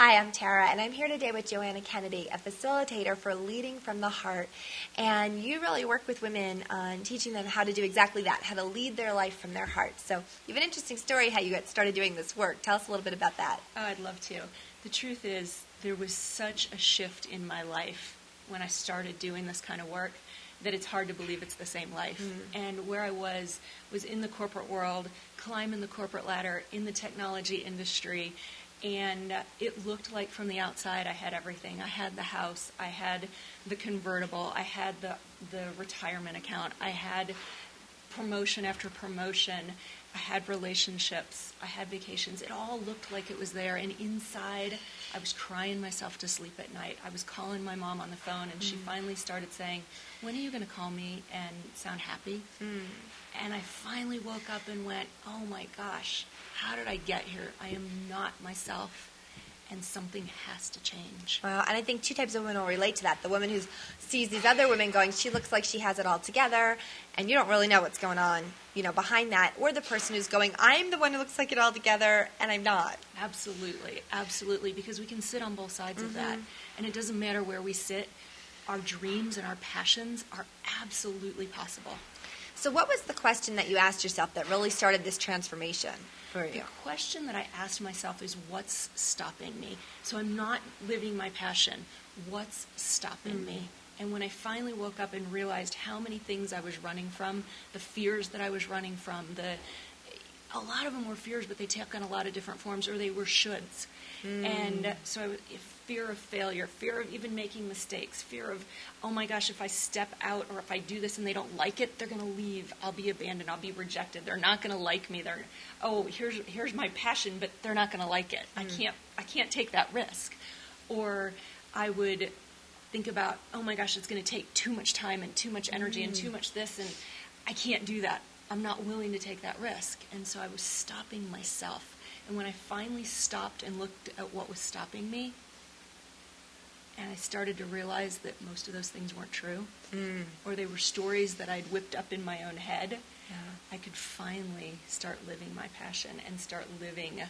Hi, I'm Tara, and I'm here today with Joanna Kennedy, a facilitator for Leading from the Heart. And you really work with women on teaching them how to do exactly that, how to lead their life from their heart. So you have an interesting story how you got started doing this work. Tell us a little bit about that. Oh, I'd love to. The truth is, there was such a shift in my life when I started doing this kind of work that it's hard to believe it's the same life. And where I was in the corporate world, climbing the corporate ladder in the technology industry, and it looked like from the outside I had everything. I had the house, I had the convertible, I had the retirement account, I had promotion after promotion, I had relationships, I had vacations. It all looked like it was there, and inside I was crying myself to sleep at night. I was calling my mom on the phone, and she finally started saying, "When are you going to call me and sound happy?" And I finally woke up and went, "Oh my gosh, how did I get here? I am not myself, and something has to change." Well, and I think two types of women will relate to that. The woman who sees these other women going, she looks like she has it all together, and you don't really know what's going on, behind that. Or the person who's going, I'm the one who looks like it all together, and I'm not. Absolutely, absolutely, because we can sit on both sides of that. And it doesn't matter where we sit. Our dreams and our passions are absolutely possible. So what was the question that you asked yourself that really started this transformation for you? The question that I asked myself is, what's stopping me? So I'm not living my passion. What's stopping me? And when I finally woke up and realized how many things I was running from, the fears that I was running from, a lot of them were fears, but they take on a lot of different forms, or they were shoulds. And so fear of failure, fear of even making mistakes, fear of, oh my gosh, if I step out or if I do this and they don't like it, they're going to leave. I'll be abandoned. I'll be rejected. They're not going to like me. Here's my passion, but they're not going to like it. I can't take that risk. Or I would think about, oh my gosh, it's going to take too much time and too much energy and too much this, and I can't do that. I'm not willing to take that risk. And so I was stopping myself. And when I finally stopped and looked at what was stopping me, and I started to realize that most of those things weren't true, or they were stories that I'd whipped up in my own head, I could finally start living my passion and start living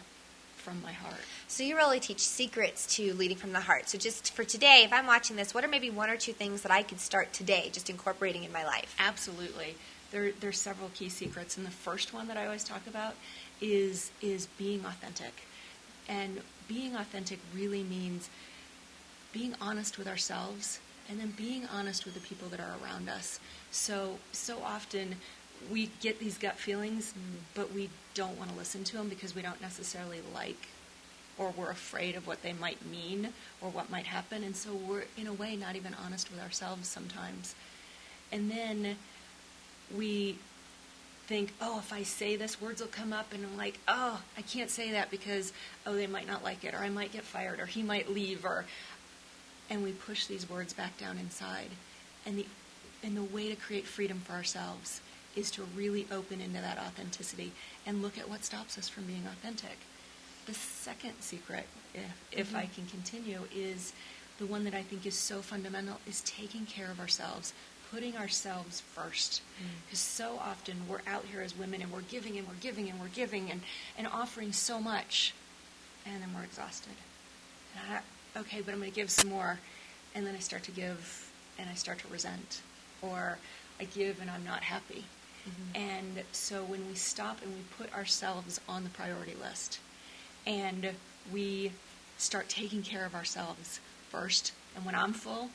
from my heart. So you really teach secrets to leading from the heart. So just for today, if I'm watching this, what are maybe one or two things that I could start today just incorporating in my life? Absolutely. There's several key secrets, and the first one that I always talk about is being authentic. And being authentic really means being honest with ourselves and then being honest with the people that are around us. So often we get these gut feelings, but we don't want to listen to them because we don't necessarily like, or we're afraid of what they might mean or what might happen. And so we're, in a way, not even honest with ourselves sometimes. And then we think, oh, if I say this, words will come up, and I'm like, oh, I can't say that because, oh, they might not like it, or I might get fired, or he might leave, and we push these words back down inside. And the way to create freedom for ourselves is to really open into that authenticity and look at what stops us from being authentic. The second secret, if I can continue, is the one that I think is so fundamental, is taking care of ourselves, putting ourselves first. Because so often we're out here as women and we're giving and we're giving and we're giving and offering so much, and then we're exhausted. Okay, but I'm going to give some more, and then I start to give and I start to resent, or I give and I'm not happy. And so when we stop and we put ourselves on the priority list and we start taking care of ourselves first, and when I'm full,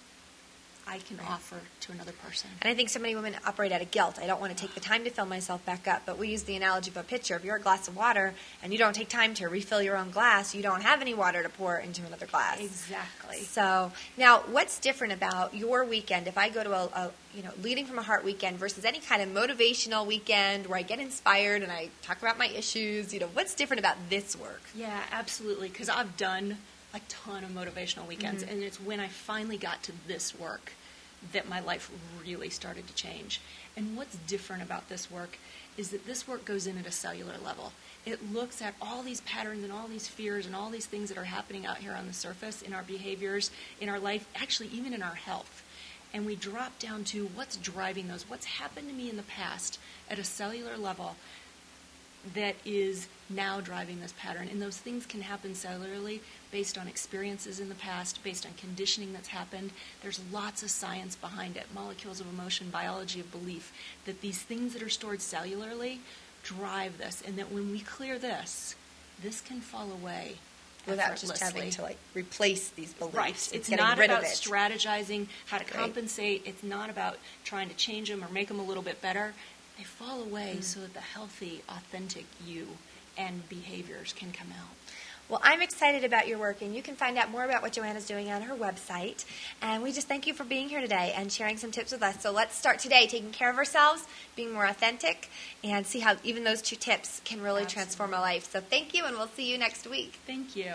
I can offer to another person. And I think so many women operate out of guilt. I don't want to take the time to fill myself back up. But we use the analogy of a pitcher. If you're a glass of water and you don't take time to refill your own glass, you don't have any water to pour into another glass. Exactly. So now, what's different about your weekend if I go to a Leading from a Heart weekend versus any kind of motivational weekend where I get inspired and I talk about my issues? What's different about this work? Yeah, absolutely. Because I've done a ton of motivational weekends, and it's when I finally got to this work that my life really started to change. And what's different about this work is that this work goes in at a cellular level. It looks at all these patterns and all these fears and all these things that are happening out here on the surface in our behaviors, in our life, actually even in our health. And we drop down to what's driving those, what's happened to me in the past at a cellular level that is now driving this pattern. And those things can happen cellularly based on experiences in the past, based on conditioning that's happened. There's lots of science behind it, molecules of emotion, biology of belief, that these things that are stored cellularly drive this, and that when we clear this can fall away without just having to replace these beliefs. Right. It's getting not rid about of it. strategizing how to Right. compensate. It's not about trying to change them or make them a little bit better. They fall away so that the healthy, authentic you and behaviors can come out. Well, I'm excited about your work, and you can find out more about what Joanna's doing on her website. And we just thank you for being here today and sharing some tips with us. So let's start today taking care of ourselves, being more authentic, and see how even those 2 tips can really transform our life. So thank you, and we'll see you next week. Thank you.